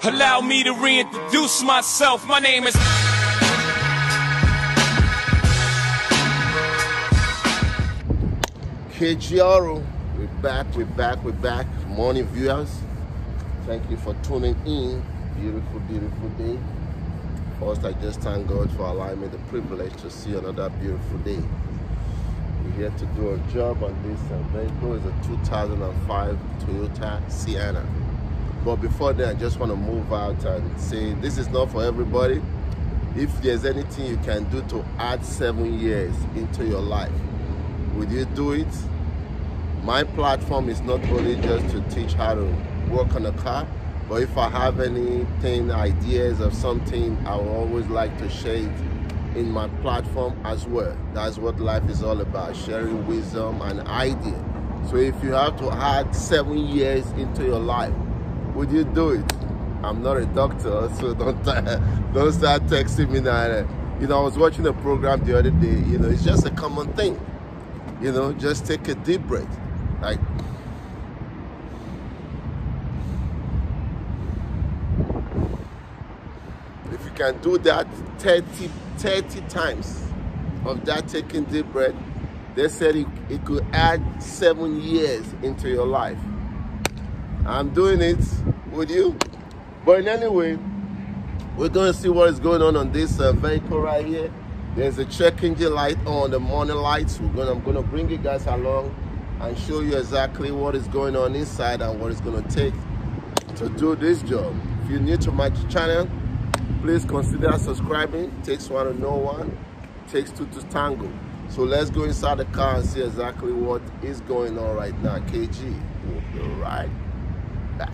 Allow me to reintroduce myself. My name is KGRO. We're back. Morning viewers, thank you for tuning in. Beautiful day. First, I just thank God for allowing me the privilege to see another beautiful day. We're here to do a job on this vehicle. It's a 2005 Toyota Sienna. But before that, I just want to move out and say this is not for everybody. If there's anything you can do to add 7 years into your life, would you do it? My platform is not only just to teach how to work on a car, but if I have anything, ideas of something, I will always like to share it in my platform as well. That's what life is all about, sharing wisdom and ideas. So if you have to add 7 years into your life, would you do it? I'm not a doctor, so don't start texting me now. You know, I was watching a program the other day. You know, it's just a common thing. You know, just take a deep breath. Like, if you can do that 30 times of that taking deep breath, they said it could add 7 years into your life. I'm doing it. Would you? But in any way, we're going to see what is going on this vehicle right here. There's a check engine light on, the morning lights. I'm going to bring you guys along and show you exactly what is going on inside and what it's going to take to do this job. If you're new to my channel, please consider subscribing. It takes one to know one. It takes two to tango. So let's go inside the car and see exactly what is going on right now. KG, we'll be right back.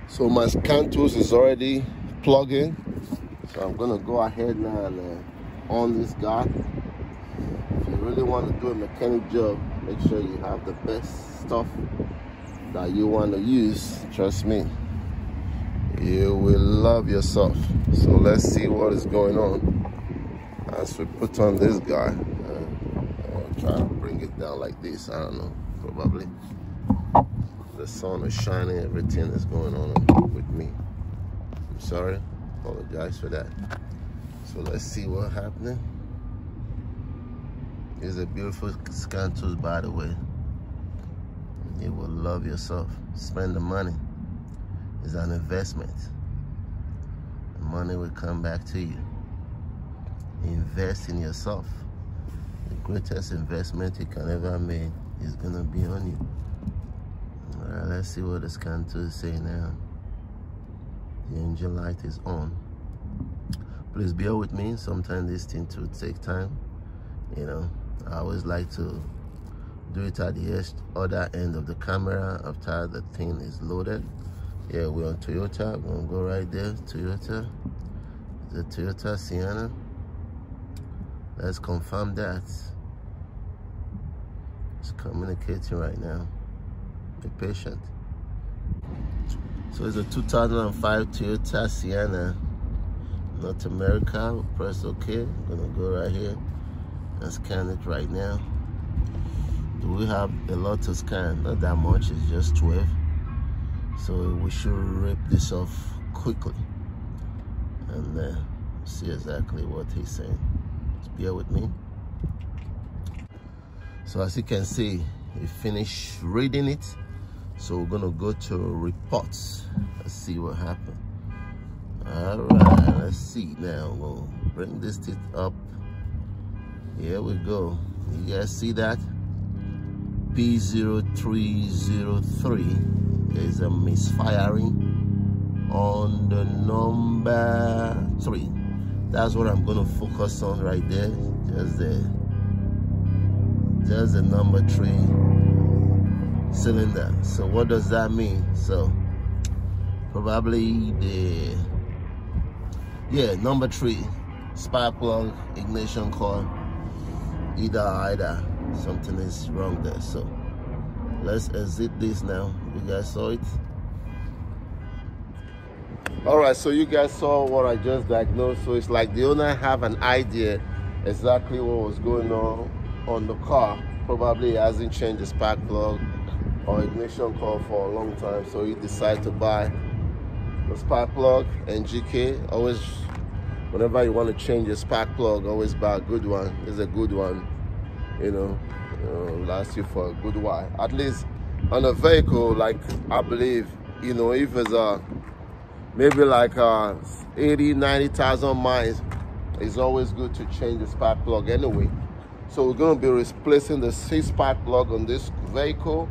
So my scan tools is already plugged in. So I'm gonna go ahead now and on this guy. If you really want to do a mechanic job, make sure you have the best stuff that you want to use. Trust me, you will love yourself. So let's see what is going on as we put on this guy. I'll try to bring it down like this. I don't know, probably. The sun is shining, everything is going on with me. I'm sorry, apologize for that. So let's see what's happening. It's a beautiful scan tool, by the way. You will love yourself. Spend the money. It's an investment. The money will come back to you. Invest in yourself. The greatest investment you can ever make is gonna be on you. Alright, let's see what the scan tool is saying now. The engine light is on. Please bear with me. Sometimes this thing will take time. You know, I always like to do it at the other end of the camera after the thing is loaded. Yeah, we're on Toyota. We're gonna go right there. Toyota, the Toyota Sienna. Let's confirm that. It's communicating right now. Be patient. So it's a 2005 Toyota Sienna, North America. We'll press OK. I'm gonna go right here and scan it right now. Do we have a lot to scan? Not that much, it's just 12. So we should rip this off quickly and see exactly what he's saying. Just bear with me. So as you can see, he finished reading it. So we're gonna go to reports. Let's see what happened. All right, let's see now. We'll bring this thing up. Here we go. You guys see that? PO303 is a misfiring on the number 3. That's what I'm gonna focus on right there. Just the number 3 cylinder. So what does that mean? So probably number 3 spark plug, ignition coil, either something is wrong there. So let's exit this now. You guys saw it. All right, so you guys saw what I just diagnosed. So it's like the owner have an idea exactly what was going on the car. Probably hasn't changed the spark plug or ignition coil for a long time, so he decided to buy the spark plug and GK. Always, whenever you want to change your spark plug, always buy a good one. It's a good one, last you for a good while. At least on a vehicle, like I believe, if it's maybe like 80,000-90,000 miles, it's always good to change the spark plug anyway. So we're going to be replacing the 6 spark plug on this vehicle,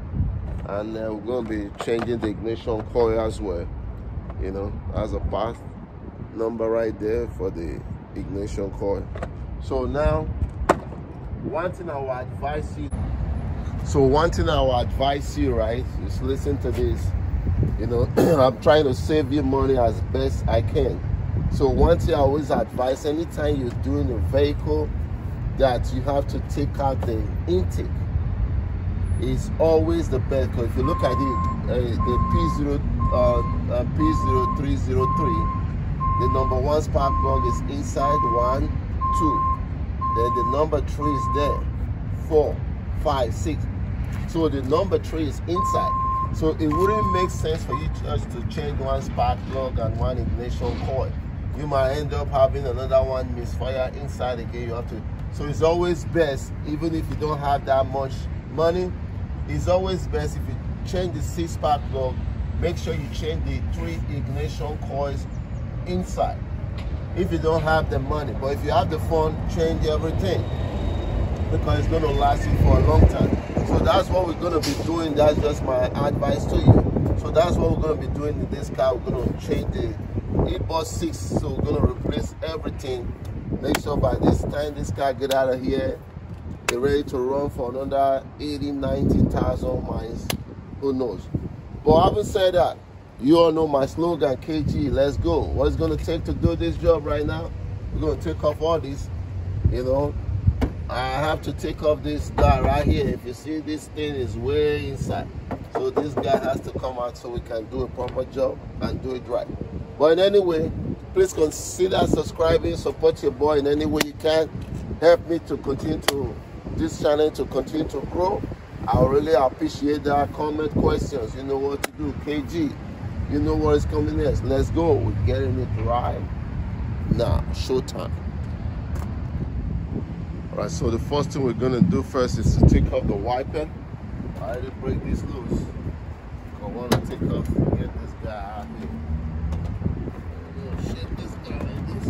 and then we're going to be changing the ignition coil as well. As a part number right there for the ignition coil. So now, one thing I will advise you, right, is listen to this. I'm trying to save you money as best I can. So one thing I always advise, anytime you're doing a vehicle, that you have to take out the intake. Is always the best, because if you look at it, the P0303, the number 1 spark plug is inside, 1, 2. Then the number 3 is there, 4, 5, 6. So the number 3 is inside. So it wouldn't make sense for you just to change 1 spark plug and 1 ignition coil. You might end up having another one misfire inside again. You have to. So it's always best, even if you don't have that much money, it's always best if you change the 6 spark plug, make sure you change the 3 ignition coils inside. If you don't have the money, but if you have the fund, change everything, because it's going to last you for a long time. So that's what we're going to be doing. That's just my advice to you. So that's what we're going to be doing in this car. We're going to change the e-bus 6. So we're going to replace everything. Make sure by this time this car get out of here, they're ready to run for another 80,000-90,000 miles. Who knows? But having said that, you all know my slogan, KG, let's go. What it's going to take to do this job right now, we're going to take off all this. I have to take off this guy right here. If you see, this thing is way inside. So this guy has to come out so we can do a proper job and do it right. But in any way, please consider subscribing, support your boy in any way you can. Help me to continue to, this channel to continue to grow. I really appreciate that. Comment, questions, you know what to do. KG, you know what is coming next. Let's go. We're getting it right now. Showtime. Alright, so the first thing we're going to do first is to take off the wiper. I already break this loose. I want to take off, get this guy out here. Shit, this guy like this.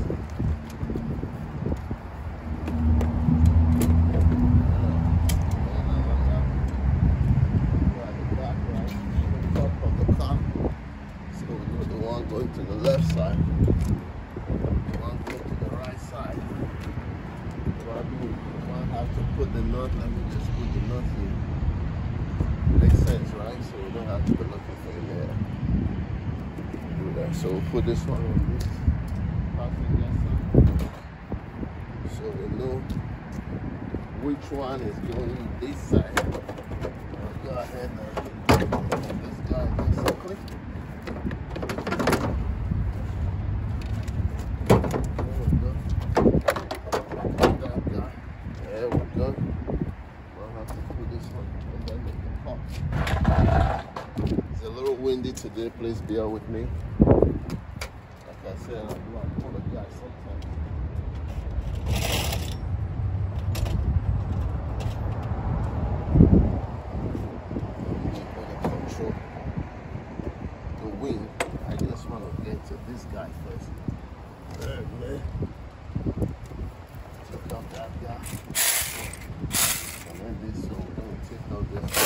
So we do the one going to the left side, the one going to the right side. One have to put the nut. Let me just put the nut here. Makes sense, right? So we don't have to be looking for it there. Do that. So we'll put this one on this passenger side, so we know which one is going this side. I'll go ahead and this guy basically. There we go. We'll have to put this one underneath the pot. It's a little windy today, please bear with me. Like I said, I do apologize sometimes. Control the wind. I just want to get to this guy first. There, man. Take off that guy. And then this, so we're going to take out this guy.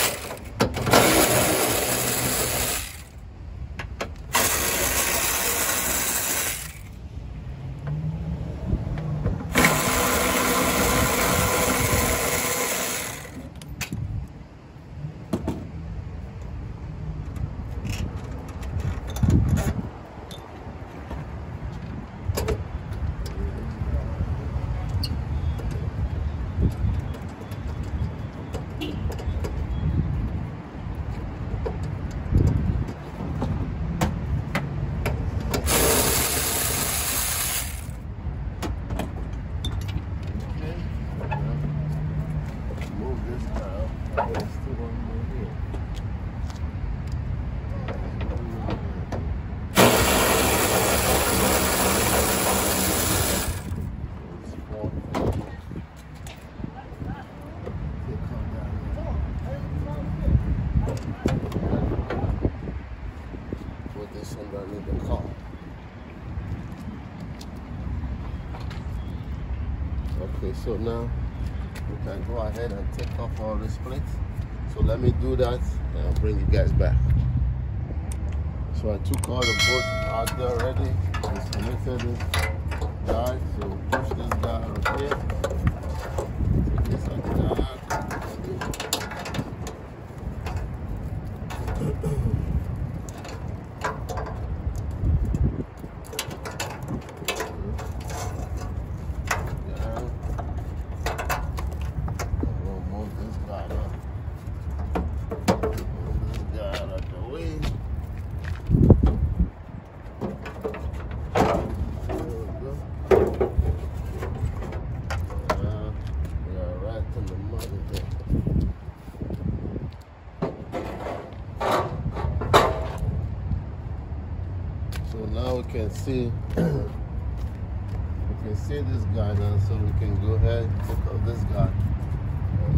this underneath the car. Okay, so now we can go ahead and take off all the splits. So let me do that and I'll bring you guys back. So I took all the bolts out there already. Disconnected this guy. So push this guy right here. Take this out the guy. Now we can see this guy now, so we can go ahead and take off this guy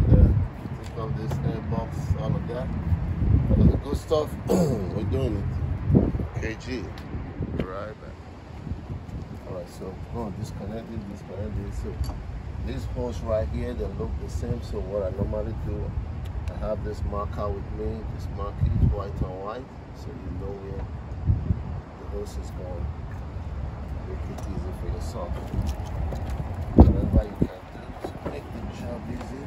and take off this airbox, all of that, all of the good stuff. We're doing it. KG, right back. Alright, so disconnect it. So these holes right here, they look the same. So what I normally do, I have this marker with me. This marker is white on white, so you know where hose is going. Make it easy for yourself. Whatever you can do to make the job easy,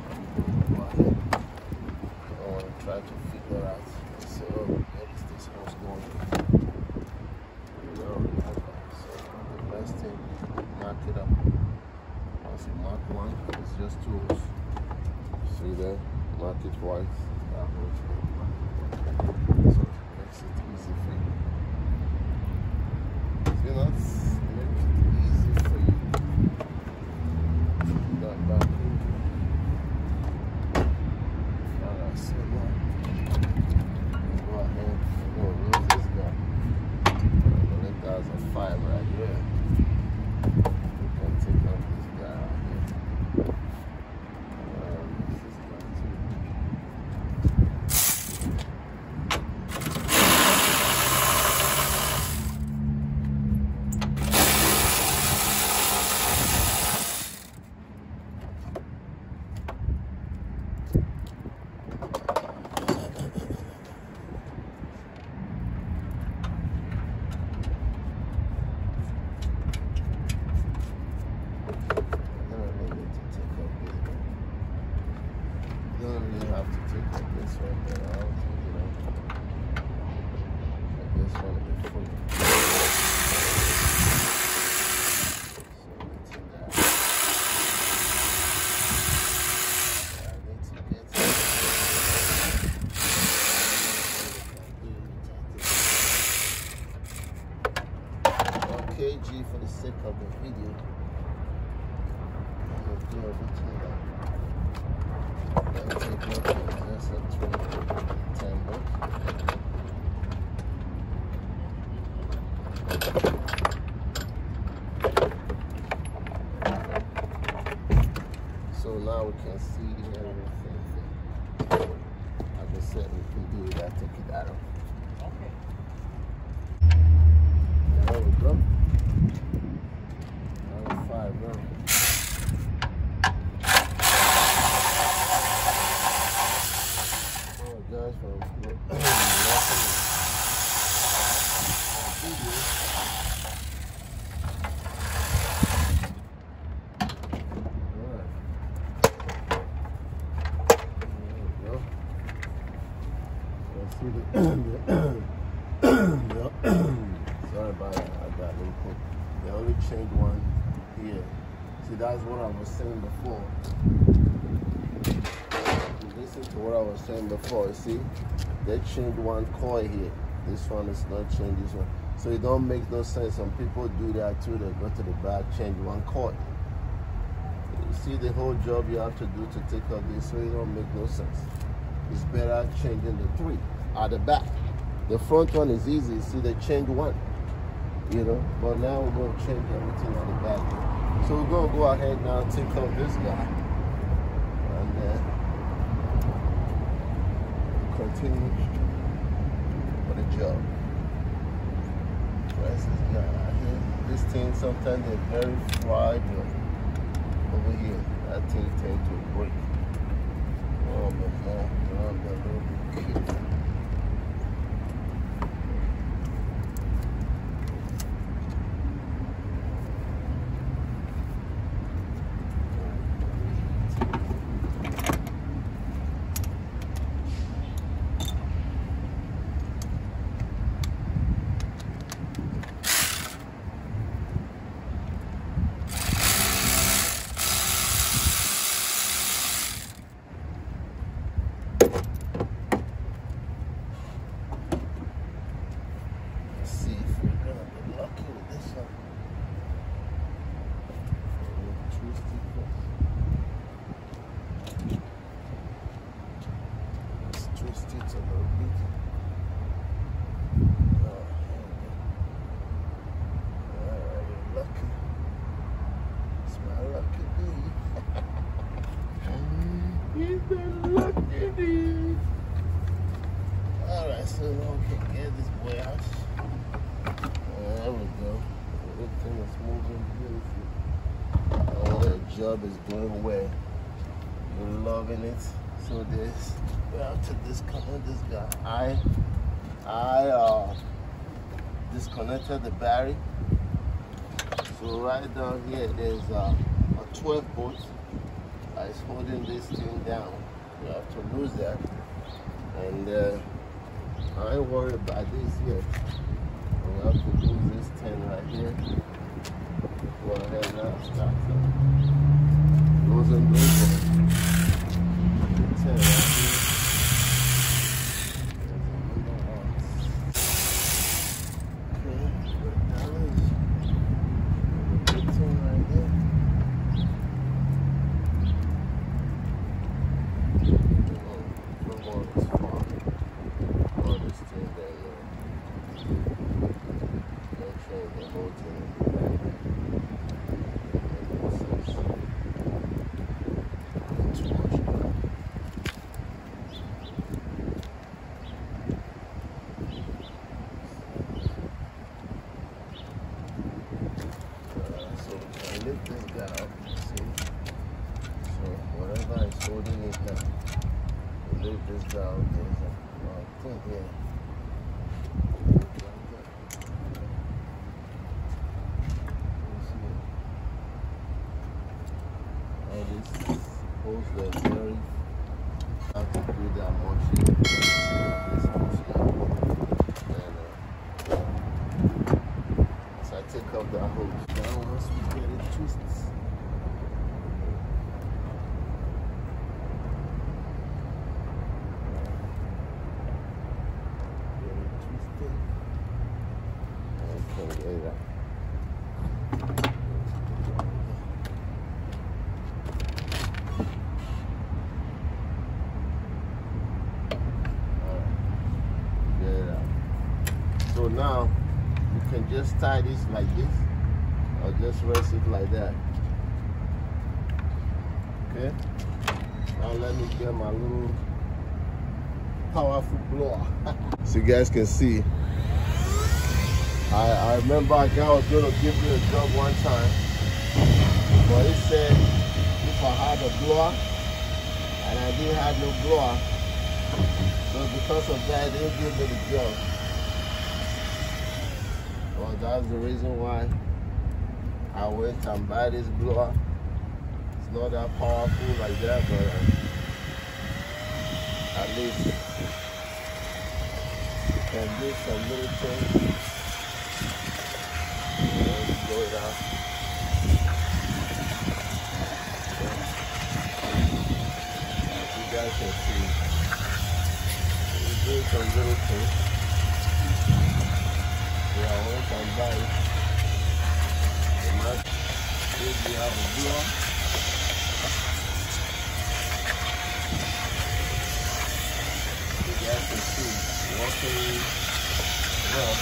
go ahead. You don't want to try to figure out, so where is this hose going? You don't remember. So the best thing, mark it up. Once you mark one, it's just two holes. See there? Mark it white. That hose going black. So it makes it easy for you. You know, make it easy for you. That back in. Alright, so now go ahead and lose this guy. That guy's a 5 right here. We can take out this guy right here. This guy too. KG for the sake of the video. I'm gonna do everything that take just a 10 bucks. So now we can see everything. Like I said, we can do that, take it out. Okay. There we go. Guys, from sorry about that. I got a little quick. They only changed one here. See, that's what I was saying before. Listen to what I was saying before. You see, they changed one coil here. This one is not changed. This one, so it don't make no sense. Some people do that too. They go to the back, change one coil. You see the whole job you have to do to take out this, so it don't make no sense. It's better changing the 3 at the back. The front one is easy. You see, they change one, you know. But now we're going to change everything at the back. So we're going to go ahead now, take out this guy, and continue for the job. this guy right here. This thing sometimes they're very fragile. Over here, that thing tends to break. A little bit more, a little bit bigger. Alright, so now we can get this boy out. There we go. Everything is moving beautifully. Oh, the job is going well. You're loving it. So this, we have to disconnect this guy. I disconnected the battery. So right down here, there's a 12 volt that is holding this thing down. You have to lose that. And I ain't worried about this here. We have to lose this 10 right here. Go ahead now, start losing this one. The 10 right here. Lift this guy up, see? So whatever is holding it now, we lift this guy up. There's a thing here. All this holds the very, have to do that much here. This much here. And so I take off that hose. Now once we get it twisted. So now you can just tie this like this, or just rest it like that. Okay. Now let me get my little powerful blower. So you guys can see. I remember a guy was going to give me a job one time, but he said if I had a blower and I didn't have no blower, so because of that, they didn't give me the job. Well, that's the reason why I went and buy this blower. It's not that powerful like that, but at least you can do some little things. Blow it out. As you guys can see, we do some little things. Yeah, I went and buy it. Here we have a blower. You guys can see working well.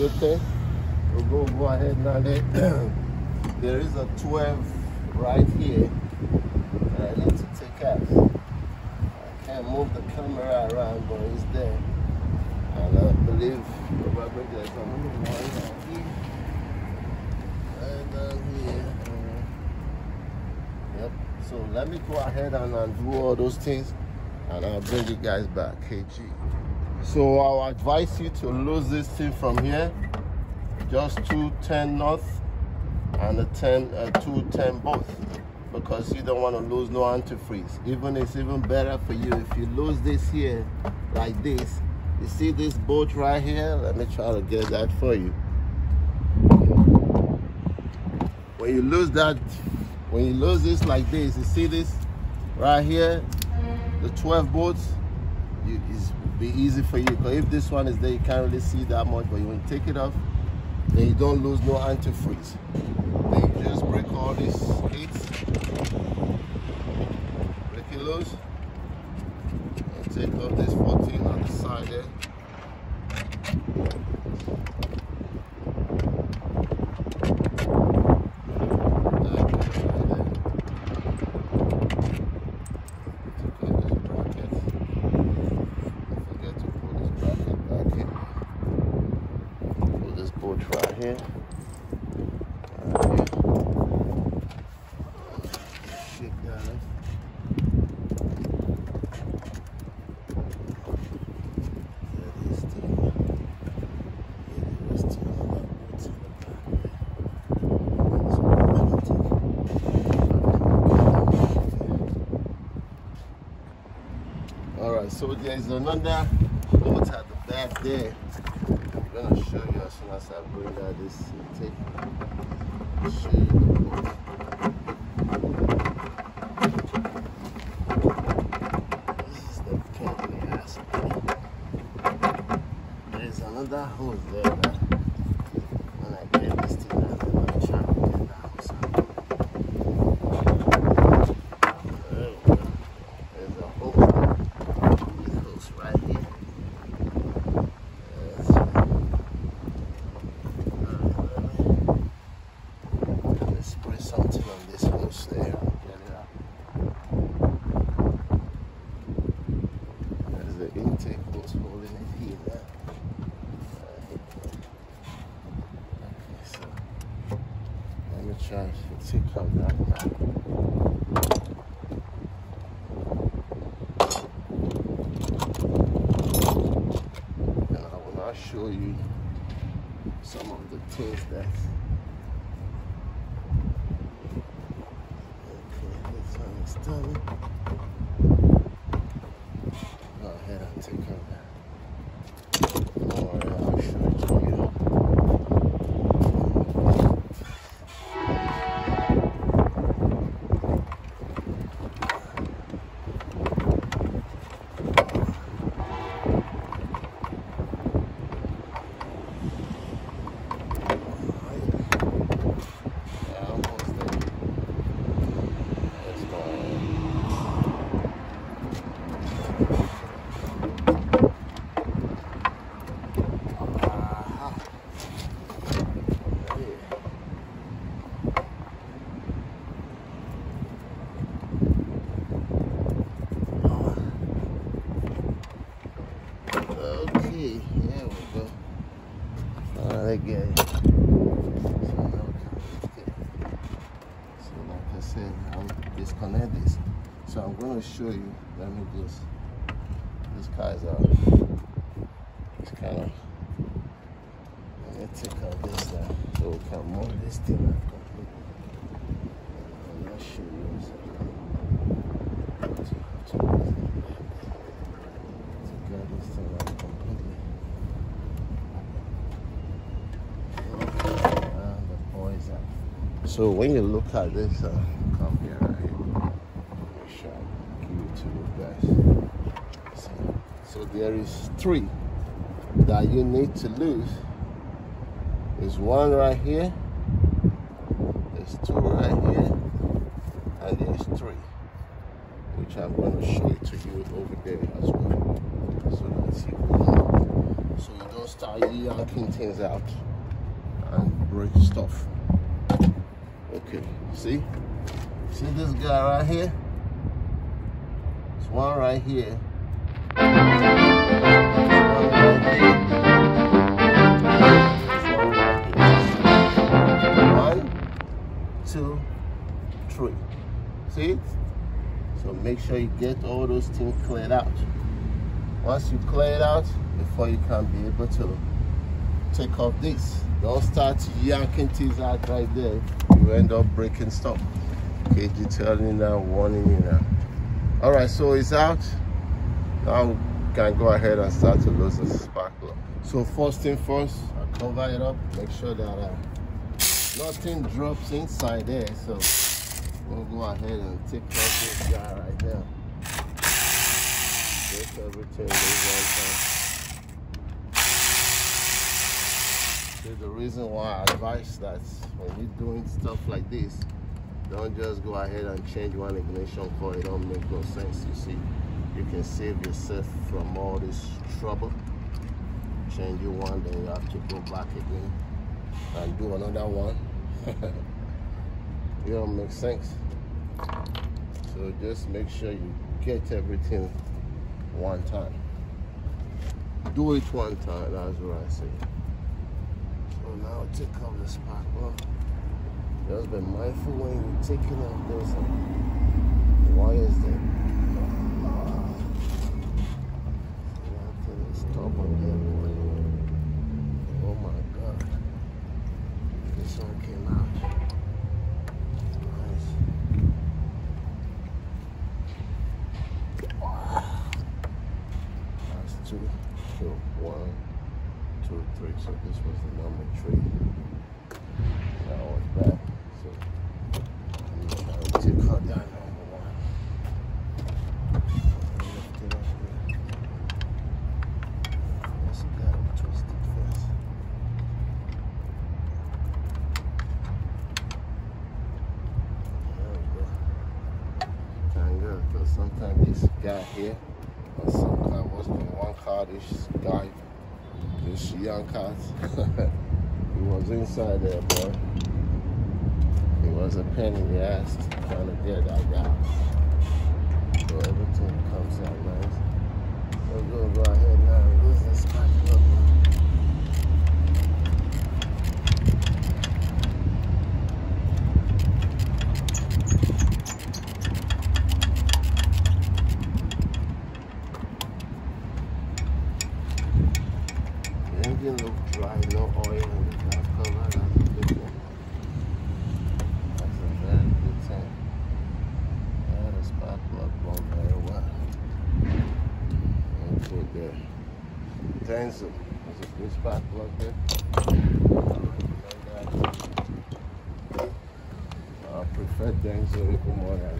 good thing. We'll go ahead now. There is a 12 right here that I need to take out. I can't move the camera around, but it's there. And I believe probably there's another one here. And down here. Yep. So let me go ahead and undo all those things, and I'll bring you guys back. KG. So I'll advise you to lose this thing from here. Just 210 north and a 210 both, because you don't want to lose no antifreeze. It's even better for you if you lose this here like this. You see this bolt right here? Let me try to get that for you. When you lose this like this, you see this right here, the 12 bolts, it's be easy for you, because if this one is there, you can't really see that much, but when you take it off, then you don't lose no antifreeze. Then you just break all these gates, break it loose, and take off this 14 on the side there. Here. Shake that off. Alright, so there's another bolt at the back there. I'm going to show you as soon as I bring out this tape. Show you the bolt. This is the company has. There's another hose there that when I get this thing out, I'm going to try to get the hose out. There we go. There's a hose. This hose right here. Try to take out that one. And I will now show you some of the things that. Okay, this one is done. Go ahead and take out that. Don't worry, I'll show it to you. Okay, there we go. Again. So like I said, I'll disconnect this. So I'm going to show you. Let me just. These guys are. It's kind of. Let me take out this now, so we can move this thing out completely. And I'll show you. This thing out completely. And the boys out. So when you look at this, come here right here. Make sure I give it to you guys. So there is 3 that you need to lose. There's 1 right here. There's 2 right here, and there's 3. Which I'm going to show it to you over there as well, so that you will know. so you don't start yanking things out and break stuff. Okay, see this guy right here? There's one right here. There's one right here. There's one right here. 1, 2, 3. See it? So make sure you get all those things cleared out. Once you clear it out, before you can be able to take off this. Don't start yanking things out right there. You end up breaking stuff. Okay, detailing you now, warning you now. Alright, so it's out. Now we can go ahead and start to loosen the spark plug. So first thing first, I cover it up, make sure that nothing drops inside there. So we'll go ahead and take off this guy right there. Get everything right there. The reason why I advise that when you're doing stuff like this, don't just go ahead and change one ignition coil. It don't make no sense. You see, you can save yourself from all this trouble. Change one, then you have to go back again and do another one. It don't make sense. So just make sure you get everything one time. Do it one time, that's what I say. So now take off the spark plug. Just be mindful when you're taking off those wires there. Stop on there, boy. Oh my God. This one came out. Nice. That's 2. So 1, 2, 3. So this was the number 3. That was back. So I'm trying to cut that number 1. Lift it up here. Let's get it twisted first. There we go. Kind of good, because sometimes this guy here, or some car, was the one car, this guy, this young cat, he was inside there, boy. It was a pain in the ass trying to get that guy. So everything comes out nice. We're going to go ahead now and lose this spark plug. The engine looks dry, no oil in the glass cover. That's a good thing. That's a very good thing. Yeah, the spark plug won't very well. Okay, there. Denso. That's a good spark plug there. I prefer Denso even more than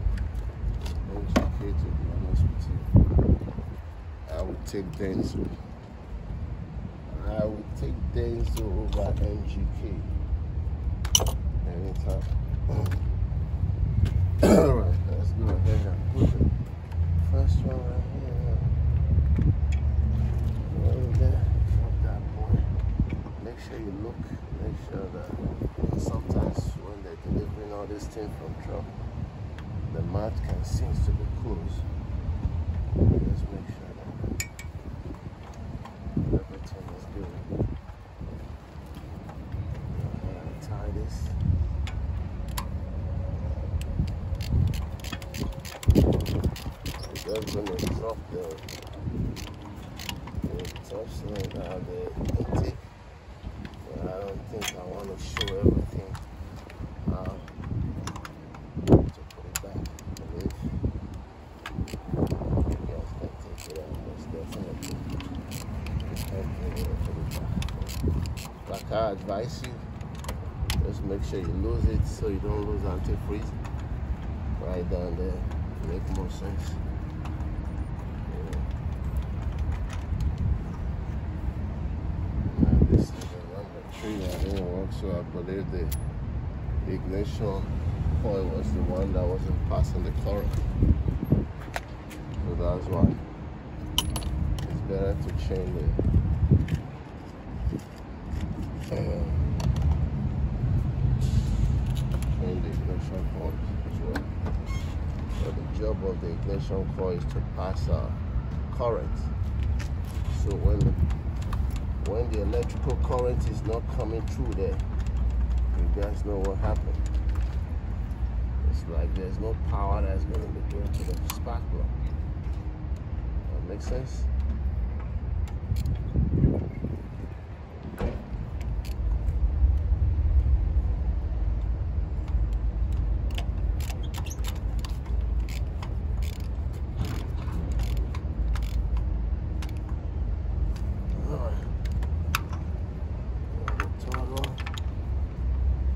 NGK, to be honest with you. I would take Denso. I would take Denso over NGK anytime. Alright, let's go ahead and put the first one right here. Right there. Drop that boy. Make sure you look. Make sure that sometimes when they're delivering all this thing from truck, the mat can seem to be closed. Just make sure that everything is good. Tie this. It's just going to drop the top cylinder out the intake. But I don't think I want to show everything. To put it back. I believe you guys can take it out most definitely. Like I advise you, just make sure you lose it so you don't lose antifreeze. Right down there, make more sense. This is the number 3 that didn't work, so I believe the ignition coil was the one that wasn't passing the current. So that's why it's better to change Change the ignition coils as well. So the job of the ignition coil is to pass current. So when the electrical current is not coming through there, you guys know what happened. It's like there's no power that's going to be going to the spark plug. That makes sense?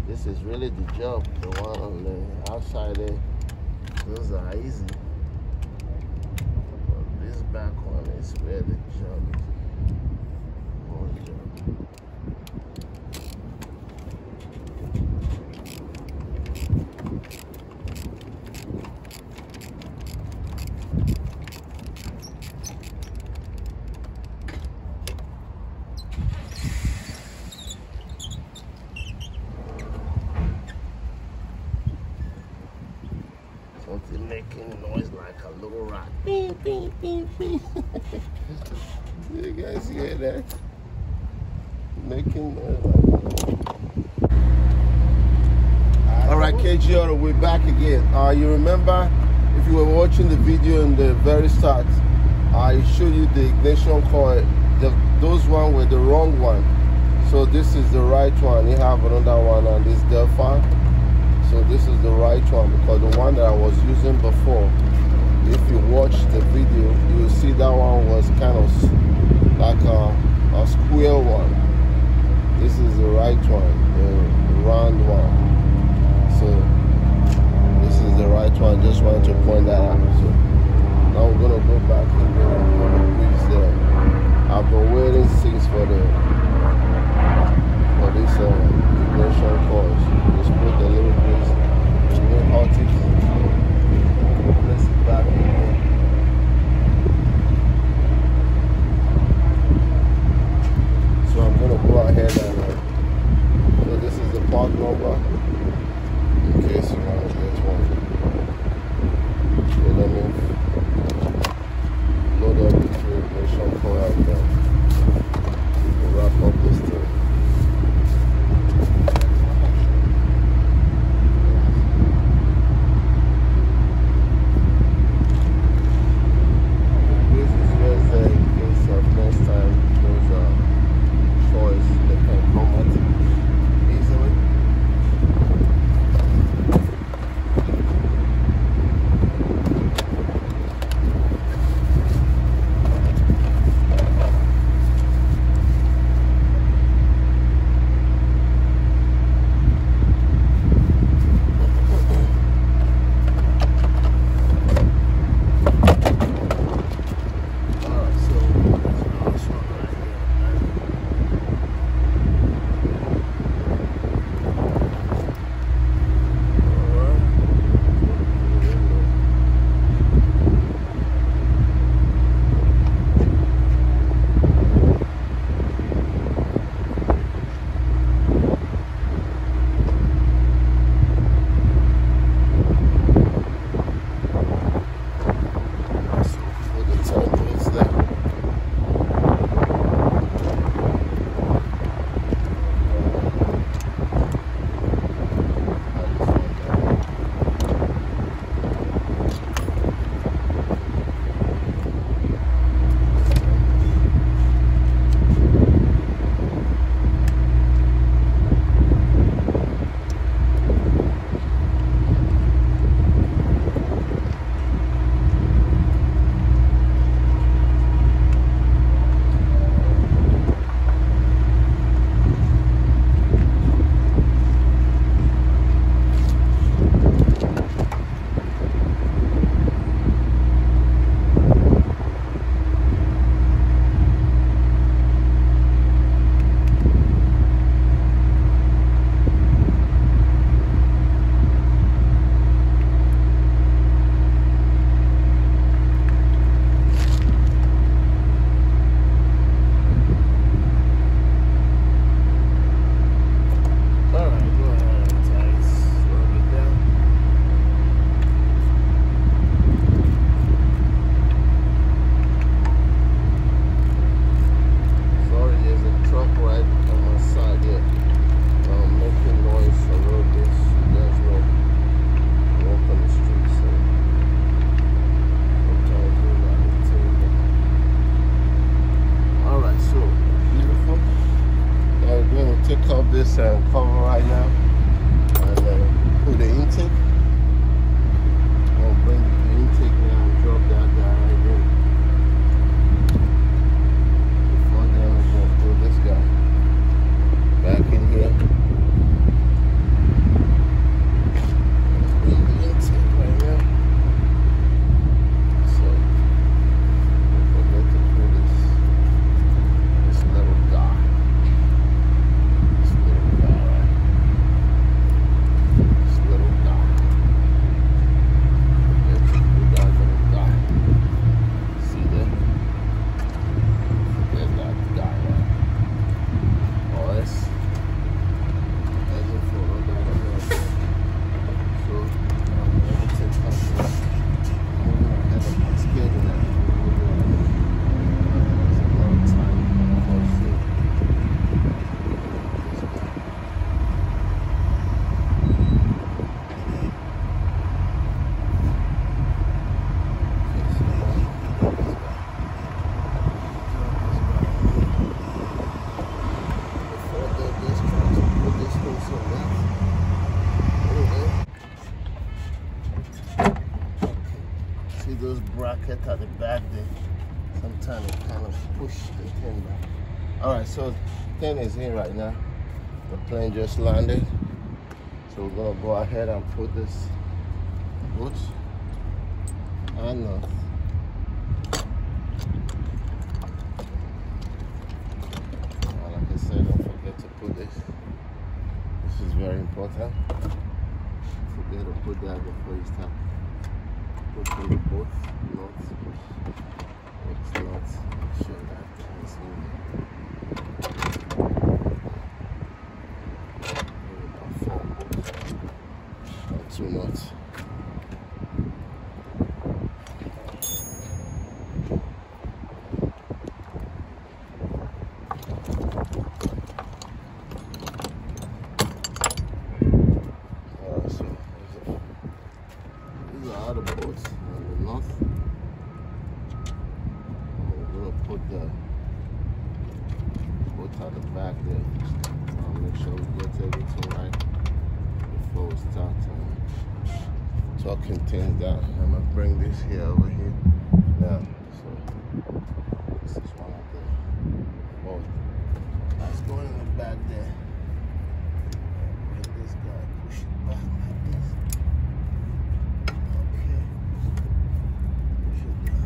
This is really the job. The one on the outside there, those are easy. But this back one is where the job is. More job. Something making noise like a little rat. Beep, beep, beep, beep. You guys hear that? Making noise like that. Alright, KGR, we're back again. You remember, if you were watching the video in the very start, I showed you the ignition coil. Those ones were the wrong one. So this is the right one. You have another one on this Delphi. So this is the right one, because the one that I was using before, if you watch the video, you will see that one was kind of like a square one. This is the right one, the round one. So this is the right one. Just wanted to point that out. So now we're gonna go back and put the grease there. I've been waiting since for this ignition coils. Just put the little grease, hot it, place it back again. So I'm gonna go ahead and so this is the part number in case you want to get one. You know See those brackets at the back there? Sometimes it kind of push the thing back. Alright, so the thing is in right now. The plane just landed. So we're gonna go ahead and put this boot and nut. Like I said, don't forget to put this. This is very important. Don't forget to put that before you start putting the both nuts. It's not sure that it's in about 2 nuts. At the back there, so make sure we get everything right before we start talking things down. I'm gonna bring this here over here now. So this is one of the bolts that's going in the back there. Get this guy, push it back like this. Okay, push it down.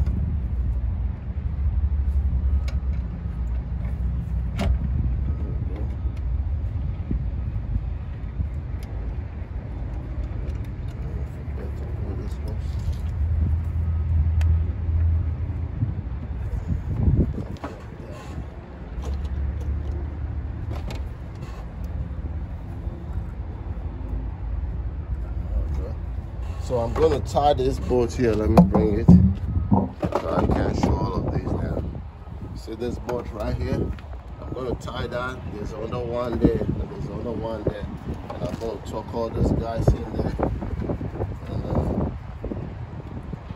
So I'm going to tie this bolt here. Let me bring it so I can show all of these now. See this bolt right here? I'm going to tie that. There's another one there, and there's another one there. And I'm going to tuck all these guys in there. And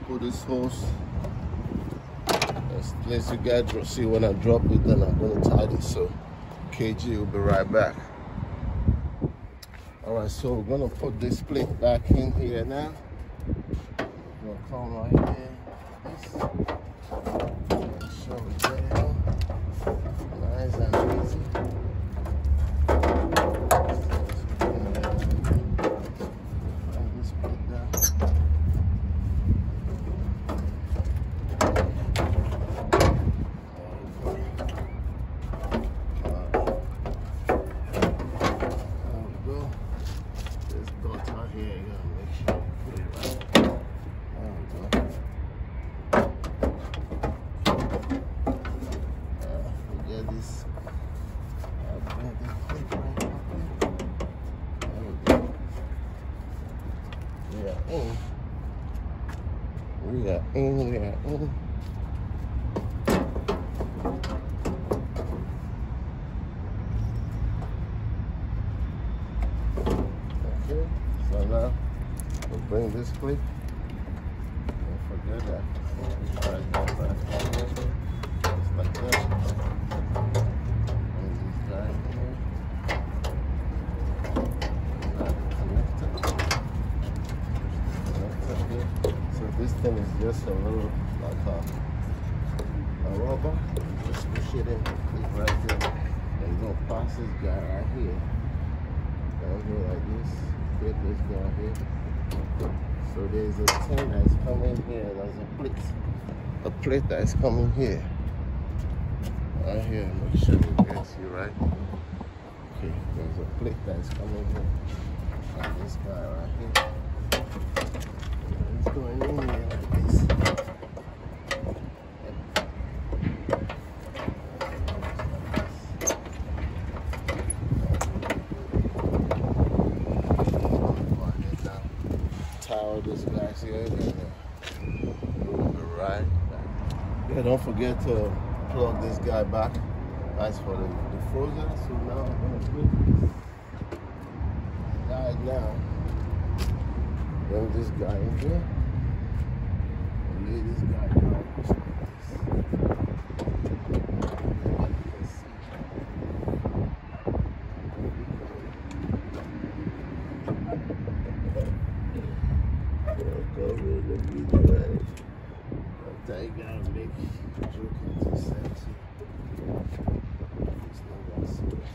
put this hose. As place you guys see when I drop it, then I'm going to tie this. So KG will be right back. Alright, so we're going to put this plate back in here now. We're going to come right here. This. Make sure we get it on. Nice and easy. Bring this plate down. We are in. Okay, so now we'll bring this clip. Don't forget that. Right back. Just like that. Bring this guy here. This thing is just a little like a rubber. Just push it in, click right there. And you're gonna pass this guy right here. Down here like this. Get this guy here. So there's a thing that's coming here. There's a plate that's coming here. Right here. Make sure it gets you right. Okay, there's a plate that's coming here. And this guy right here. It's going in here like this. Tie all these guys here and we'll be right back. Yeah, don't forget to plug this guy back. That's for the frozen. So now I'm gonna put this guy down. Bring this guy in here and lay this guy down. Go with the video. Sometimes you gotta make joking to sense. It's not that serious.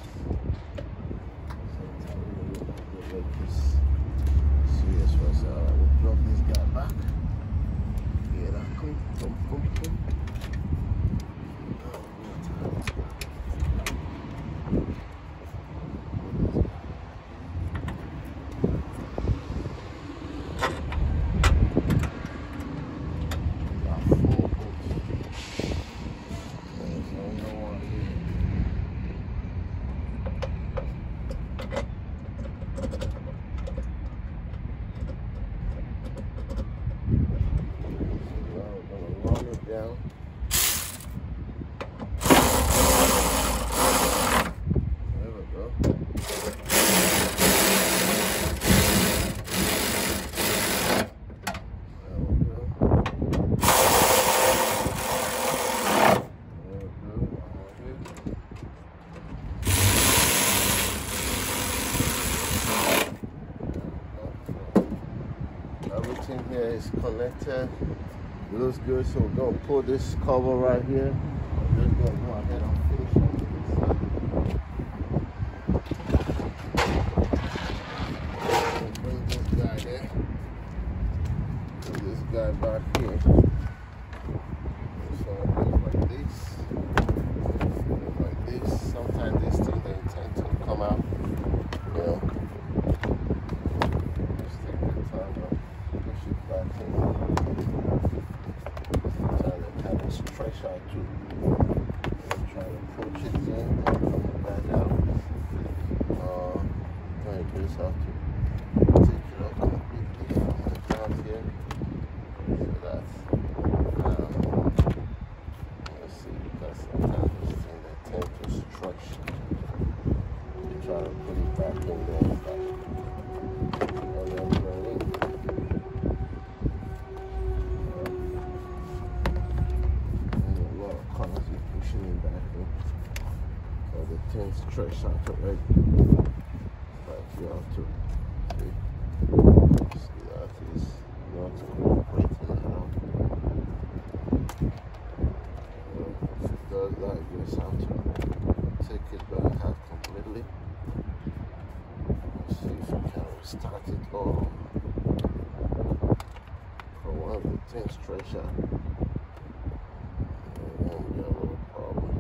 Sometimes we make this serious for us. Alright, we'll drop this guy back. Yeah, that cool. Boom, boom, boom. Everything here is connected. It looks good, so we're gonna pull this cover right here. I'm just gonna go ahead and finish on this side. Bring this guy there. Bring this guy back here. So it goes like this. Like this. Sometimes these things they tend to come out. You know. Just take the time to push it back in. Stretch out too. Try to push it in and come back out. Like this, have to take it up completely from the top here. So that's let's see, because sometimes this thing they tend to stretch. You try to put it back in there, but things stretch out already. But you have to see that is not cooperating at all. If it does that, you just have to take it back out completely. Let's see if you can restart it all. For one of the things stretch out, it won't be a little problem.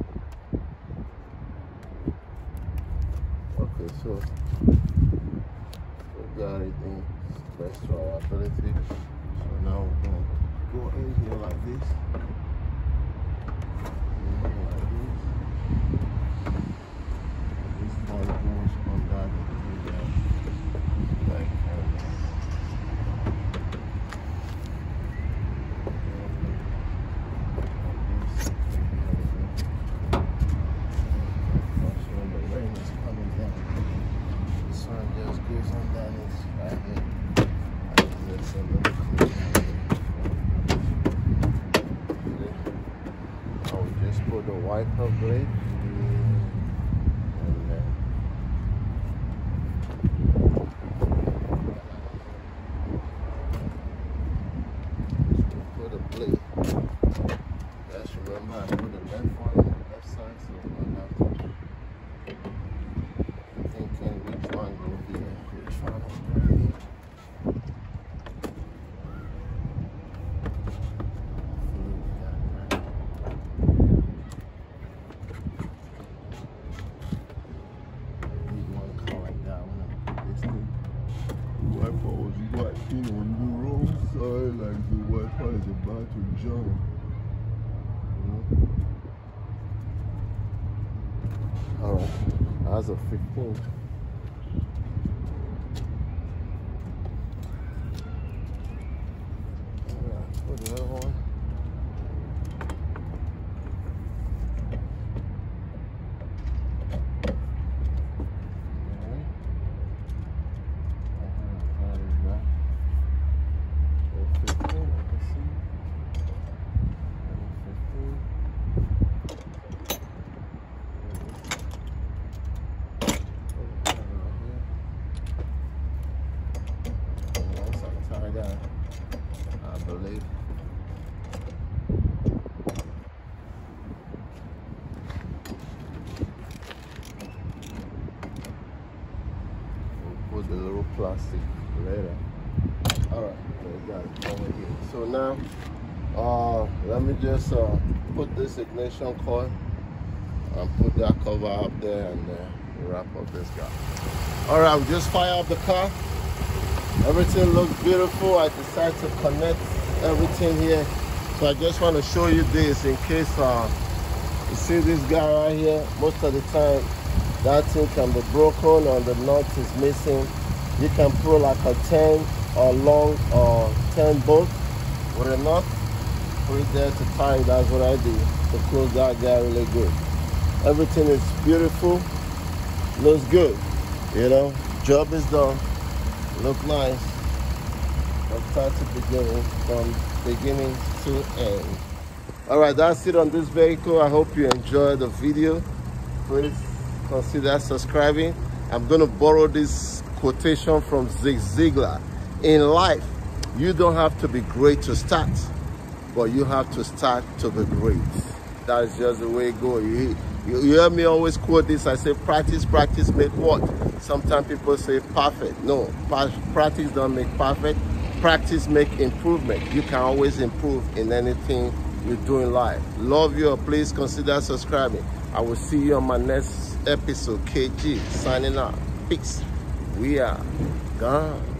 Okay, so we got everything best to our ability. So now we're going to go in here like this. This ball goes on that. Like wiper blade and put a blade. Just remember I put the left one on the left side, so I'm not have to thinking which one will be which one. Alright, as of 15. Alright, put the other one. plastic later. All right, we got it over here. So now, let me just put this ignition coil and put that cover up there and wrap up this guy. All right, we just fire up the car. Everything looks beautiful. I decided to connect everything here. So I just want to show you this in case you see this guy right here. Most of the time that thing can be broken or the nut is missing. You can put like a 10 or long or 10 bolt with a nut. Put it there to tie. That's what I do to close that guy really good. Everything is beautiful. Looks good. You know, job is done. Look nice. From start to beginning, from beginning to end. All right, that's it on this vehicle. I hope you enjoyed the video. Please consider subscribing. I'm gonna borrow this quotation from Zig Ziglar. In life, you don't have to be great to start, but you have to start to be great. That's just the way it goes. You hear me always quote this. I say practice, practice make what? Sometimes people say perfect. No, practice don't make perfect. Practice make improvement. You can always improve in anything you do in life. Love you. Please consider subscribing. I will see you on my next episode. KG signing out. Peace. We are gone.